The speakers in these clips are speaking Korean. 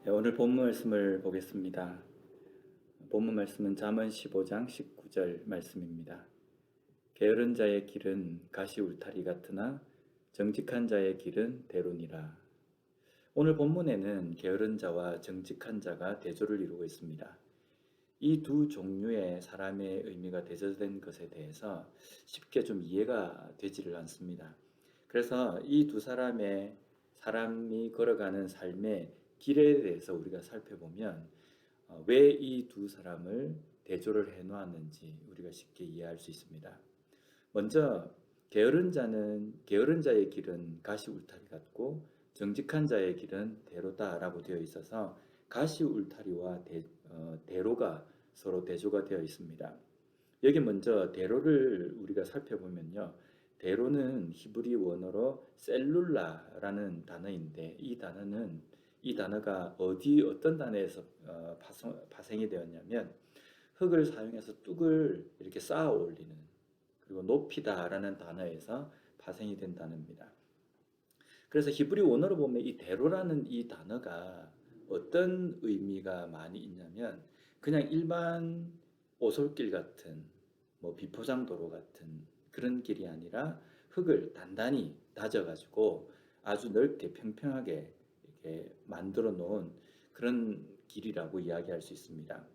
네, 오늘 본문 말씀을 보겠습니다. 본문 말씀은 잠언 15장 19절 말씀입니다. 게으른 자의 길은 가시 울타리 같으나 정직한 자의 길은 대로니라. 오늘 본문에는 게으른 자와 정직한 자가 대조를 이루고 있습니다. 이 두 종류의 사람의 의미가 대조된 것에 대해서 쉽게 좀 이해가 되지를 않습니다. 그래서 이 두 사람이 걸어가는 삶의 길에 대해서 우리가 살펴보면 왜 이 두 사람을 대조를 해 놓았는지 우리가 쉽게 이해할 수 있습니다. 먼저 게으른 자의 길은 가시 울타리 같고 정직한 자의 길은 대로다라고 되어 있어서 가시 울타리와 대로가 서로 대조가 되어 있습니다. 여기 먼저 대로를 우리가 살펴보면요. 대로는 히브리 원어로 셀룰라라는 단어인데 이 단어가 어떤 단어에서 파생이 되었냐면 흙을 사용해서 뚝을 이렇게 쌓아 올리는 그리고 높이다라는 단어에서 파생이 된 단어입니다. 그래서 히브리 원어로 보면 이 대로라는 이 단어가 어떤 의미가 많이 있냐면 그냥 일반 오솔길 같은 비포장도로 같은 그런 길이 아니라 흙을 단단히 다져가지고 아주 넓게 평평하게 이렇게 만들어 놓은 그런 길이라고 이야기할 수 있습니다.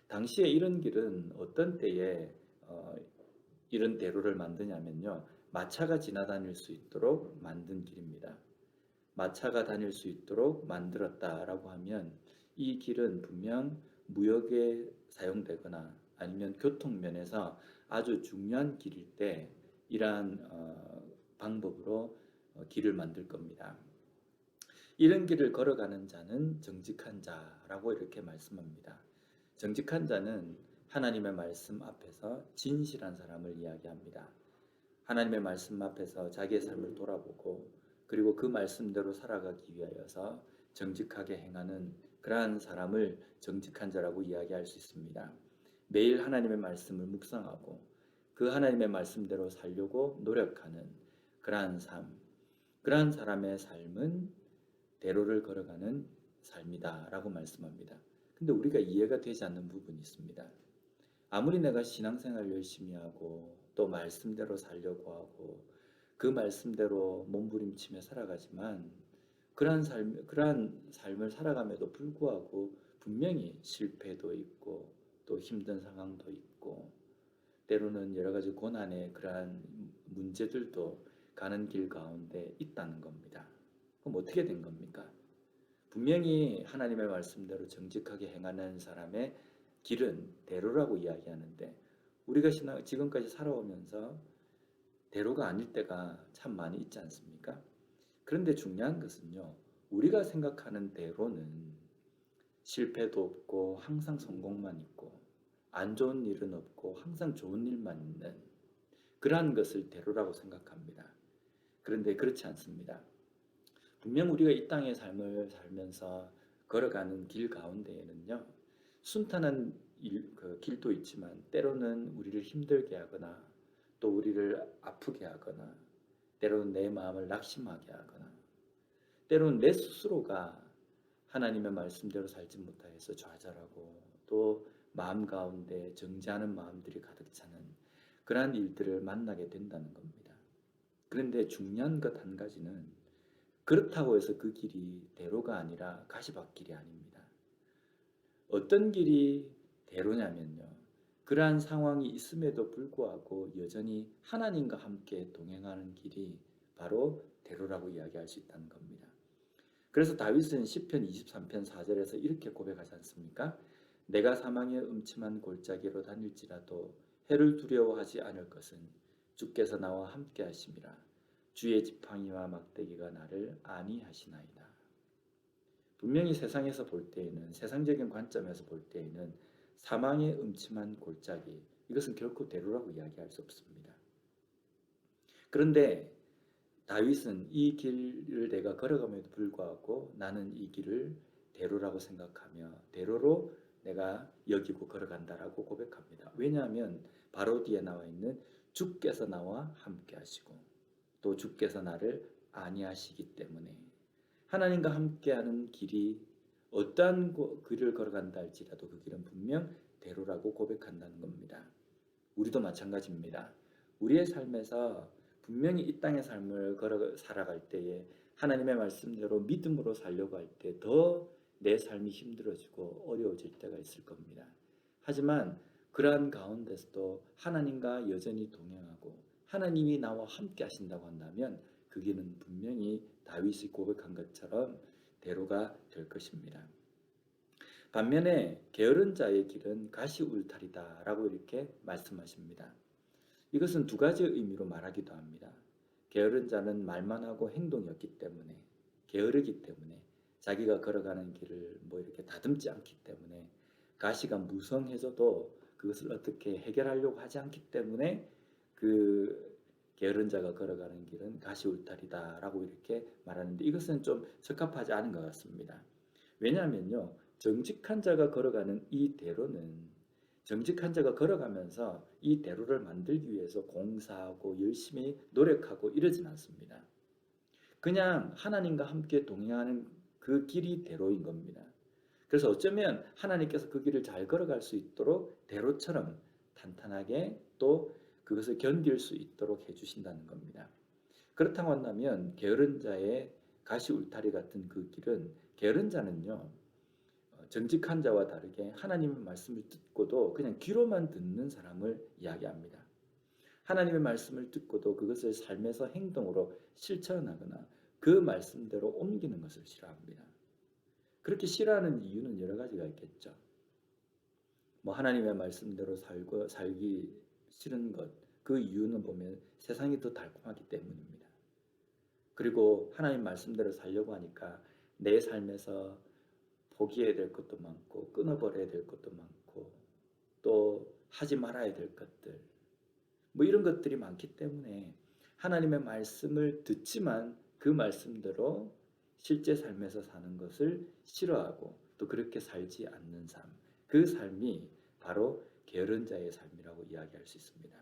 당시에 이런 길은 어떤 때에 이런 대로를 만드냐면요. 마차가 지나다닐 수 있도록 만든 길입니다. 마차가 다닐 수 있도록 만들었다라고 하면 이 길은 분명 무역에 사용되거나 아니면 교통면에서 아주 중요한 길일 때 이러한 방법으로 길을 만들 겁니다. 이런 길을 걸어가는 자는 정직한 자라고 이렇게 말씀합니다. 정직한 자는 하나님의 말씀 앞에서 진실한 사람을 이야기합니다. 하나님의 말씀 앞에서 자기의 삶을 돌아보고 그리고 그 말씀대로 살아가기 위하여서 정직하게 행하는 그러한 사람을 정직한 자라고 이야기할 수 있습니다. 매일 하나님의 말씀을 묵상하고 그 하나님의 말씀대로 살려고 노력하는 그러한 삶, 그러한 사람의 삶은 대로를 걸어가는 삶이다라고 말씀합니다. 근데 우리가 이해가 되지 않는 부분이 있습니다. 아무리 내가 신앙생활 열심히 하고 또 말씀대로 살려고 하고 그 말씀대로 몸부림치며 살아가지만 그러한 삶을 살아감에도 불구하고 분명히 실패도 있고 또 힘든 상황도 있고 때로는 여러 가지 고난의 그러한 문제들도 가는 길 가운데 있다는 겁니다. 그럼 어떻게 된 겁니까? 분명히 하나님의 말씀대로 정직하게 행하는 사람의 길은 대로라고 이야기하는데 우리가 지금까지 살아오면서 대로가 아닐 때가 참 많이 있지 않습니까? 그런데 중요한 것은요. 우리가 생각하는 대로는 실패도 없고 항상 성공만 있고 안 좋은 일은 없고 항상 좋은 일만 있는 그러한 것을 대로라고 생각합니다. 그런데 그렇지 않습니다. 분명 우리가 이 땅의 삶을 살면서 걸어가는 길 가운데에는요. 순탄한 길도 있지만 때로는 우리를 힘들게 하거나 또 우리를 아프게 하거나 때로는 내 마음을 낙심하게 하거나 때로는 내 스스로가 하나님의 말씀대로 살지 못하여서 좌절하고 또 마음 가운데 정죄하는 마음들이 가득 차는 그러한 일들을 만나게 된다는 겁니다. 그런데 중요한 것 한 가지는 그렇다고 해서 그 길이 대로가 아니라 가시밭길이 아닙니다. 어떤 길이 대로냐면요. 그러한 상황이 있음에도 불구하고 여전히 하나님과 함께 동행하는 길이 바로 대로라고 이야기할 수 있다는 겁니다. 그래서 다윗은 시편 23편 4절에서 이렇게 고백하지 않습니까? 내가 사망의 음침한 골짜기로 다닐지라도 해를 두려워하지 않을 것은 주께서 나와 함께 하심이라. 주의 지팡이와 막대기가 나를 안위하시나이다. 분명히 세상에서 볼 때에는 세상적인 관점에서 볼 때에는 사망의 음침한 골짜기 이것은 결코 대로라고 이야기할 수 없습니다. 그런데 다윗은 이 길을 내가 걸어감에도 불구하고 나는 이 길을 대로라고 생각하며 대로로 내가 여기고 걸어간다라고 고백합니다. 왜냐하면 바로 뒤에 나와 있는 주께서 나와 함께 하시고 또 주께서 나를 안위하시기 때문에 하나님과 함께하는 길이 어떠한 길을 걸어간다 할지라도 그 길은 분명 대로라고 고백한다는 겁니다. 우리도 마찬가지입니다. 우리의 삶에서 분명히 이 땅의 삶을 걸어 살아갈 때에 하나님의 말씀대로 믿음으로 살려고 할 때 더 내 삶이 힘들어지고 어려워질 때가 있을 겁니다. 하지만 그러한 가운데서도 하나님과 여전히 동행하고 하나님이 나와 함께 하신다고 한다면 그 길은 분명히 다윗이 고백한 것처럼 대로가 될 것입니다. 반면에 게으른 자의 길은 가시 울타리다라고 이렇게 말씀하십니다. 이것은 두 가지 의미로 말하기도 합니다. 게으른 자는 말만 하고 행동이 없기 때문에, 게으르기 때문에, 자기가 걸어가는 길을 뭐 이렇게 다듬지 않기 때문에, 가시가 무성해져도 그것을 어떻게 해결하려고 하지 않기 때문에 그 게으른 자가 걸어가는 길은 가시 울타리다라고 이렇게 말하는데, 이것은 좀 적합하지 않은 것 같습니다. 왜냐하면요, 정직한 자가 걸어가는 이 대로는 정직한 자가 걸어가면서 이 대로를 만들기 위해서 공사하고 열심히 노력하고 이러진 않습니다. 그냥 하나님과 함께 동행하는 그 길이 대로인 겁니다. 그래서 어쩌면 하나님께서 그 길을 잘 걸어갈 수 있도록 대로처럼 탄탄하게 또 그것을 견딜 수 있도록 해주신다는 겁니다. 그렇다고 한다면 게으른 자의 가시 울타리 같은 그 길은, 게으른 자는요, 정직한 자와 다르게 하나님의 말씀을 듣고도 그냥 귀로만 듣는 사람을 이야기합니다. 하나님의 말씀을 듣고도 그것을 삶에서 행동으로 실천하거나 그 말씀대로 옮기는 것을 싫어합니다. 그렇게 싫어하는 이유는 여러 가지가 있겠죠. 뭐 하나님의 말씀대로 살기 싫은 것, 그 이유는 보면 세상이 더 달콤하기 때문입니다. 그리고 하나님 말씀대로 살려고 하니까 내 삶에서 포기해야 될 것도 많고 끊어버려야 될 것도 많고 또 하지 말아야 될 것들, 뭐 이런 것들이 많기 때문에 하나님의 말씀을 듣지만 그 말씀대로 실제 삶에서 사는 것을 싫어하고 또 그렇게 살지 않는 삶, 그 삶이 바로 게으른 자의 삶이라고 이야기할 수 있습니다.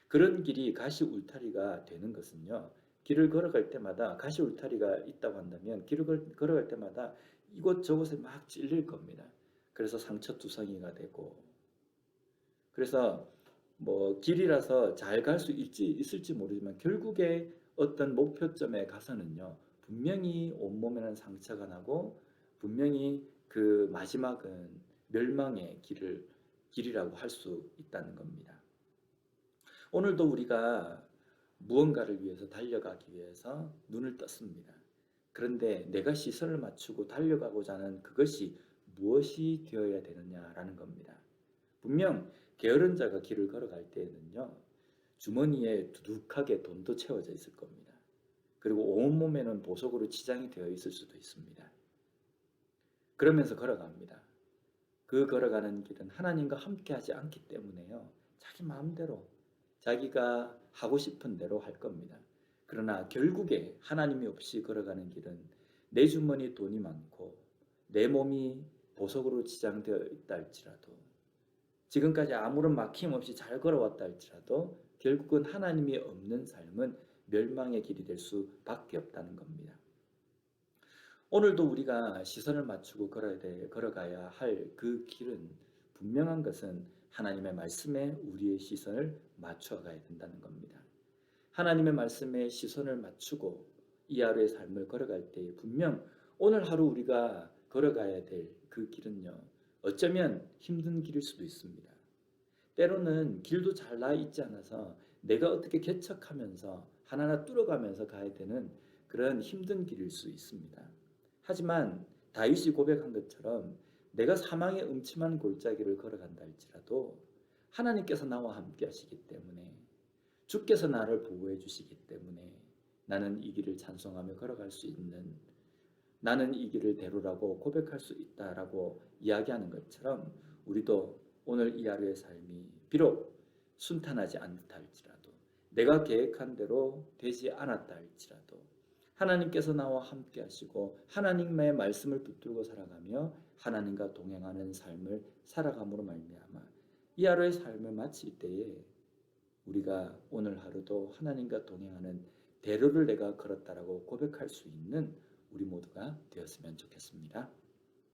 그런 길이 가시 울타리가 되는 것은요, 길을 걸어갈 때마다 가시 울타리가 있다고 한다면 길을 걸어갈 때마다 이곳저곳에 막 찔릴 겁니다. 그래서 상처투성이가 되고, 그래서 뭐 길이라서 잘 갈 수 있을지 모르지만 결국에 어떤 목표점에 가서는요, 분명히 온몸에는 상처가 나고 분명히 그 마지막은 멸망의 길이라고 할 수 있다는 겁니다. 오늘도 우리가 무언가를 위해서 달려가기 위해서 눈을 떴습니다. 그런데 내가 시선을 맞추고 달려가고자 하는 그것이 무엇이 되어야 되느냐라는 겁니다. 분명 게으른 자가 길을 걸어갈 때에는요, 주머니에 두둑하게 돈도 채워져 있을 겁니다. 그리고 온몸에는 보석으로 치장이 되어 있을 수도 있습니다. 그러면서 걸어갑니다. 그 걸어가는 길은 하나님과 함께하지 않기 때문에요, 자기 마음대로 자기가 하고 싶은 대로 할 겁니다. 그러나 결국에 하나님이 없이 걸어가는 길은 내 주머니 돈이 많고 내 몸이 보석으로 치장되어 있다 할지라도, 지금까지 아무런 막힘 없이 잘 걸어왔다 할지라도 결국은 하나님이 없는 삶은 멸망의 길이 될 수밖에 없다는 겁니다. 오늘도 우리가 시선을 맞추고 걸어가야 할 그 길은, 분명한 것은 하나님의 말씀에 우리의 시선을 맞춰 가야 된다는 겁니다. 하나님의 말씀에 시선을 맞추고 이 하루의 삶을 걸어갈 때 분명 오늘 하루 우리가 걸어가야 될 그 길은요, 어쩌면 힘든 길일 수도 있습니다. 때로는 길도 잘 나 있지 않아서 내가 어떻게 개척하면서 하나하나 뚫어가면서 가야 되는 그런 힘든 길일 수 있습니다. 하지만 다윗이 고백한 것처럼 내가 사망의 음침한 골짜기를 걸어간다 할지라도 하나님께서 나와 함께 하시기 때문에, 주께서 나를 보호해 주시기 때문에 나는 이 길을 찬송하며 걸어갈 수 있는, 나는 이 길을 대로라고 고백할 수 있다라고 이야기하는 것처럼, 우리도 오늘 이 하루의 삶이 비록 순탄하지 않다 할지라도, 내가 계획한 대로 되지 않았다 할지라도 하나님께서 나와 함께 하시고 하나님의 말씀을 붙들고 살아가며 하나님과 동행하는 삶을 살아감으로 말미암아 이 하루의 삶을 마칠 때에 우리가 오늘 하루도 하나님과 동행하는 대로를 내가 걸었다라고 고백할 수 있는 우리 모두가 되었으면 좋겠습니다.